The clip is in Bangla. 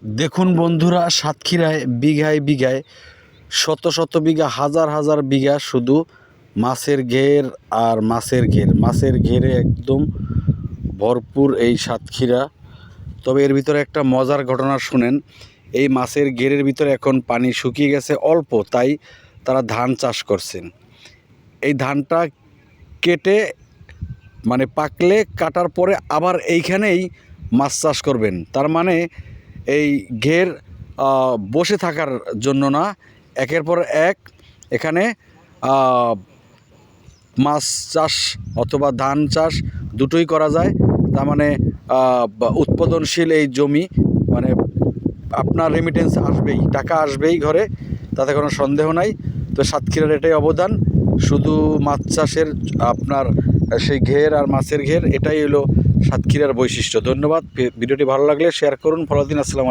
দেখুন বন্ধুরা, সাতক্ষীরায় বিঘায় বিঘায় শত শত বিঘা, হাজার হাজার বিঘা শুধু মাছের ঘের আর মাছের ঘেরে একদম ভরপুর এই সাতক্ষীরা। তবে এর ভিতরে একটা মজার ঘটনা শুনেন। এই মাছের ঘেরের ভিতরে এখন পানি শুকিয়ে গেছে অল্প, তাই তারা ধান চাষ করছেন। এই ধানটা কেটে মানে পাকলে কাটার পরে আবার এইখানেই মাছ চাষ করবেন। তার মানে এই ঘের বসে থাকার জন্য না, একের পর এক এখানে মাছ চাষ অথবা ধান চাষ দুটোই করা যায়। তার মানে উৎপাদনশীল এই জমি, মানে আপনার রেমিটেন্স আসবেই, টাকা আসবেই ঘরে, তাতে কোনো সন্দেহ নাই। তো সাতক্ষীরার এটাই অবদান, শুধু মাছ চাষের আপনার সেই ঘের আর মাছের ঘের, এটাই হলো সাতক্ষীরার বৈশিষ্ট্য। ধন্যবাদ। ভিডিওটি ভালো লাগলে শেয়ার করুন, ফলো দিন। আসসালামু আলাইকুম।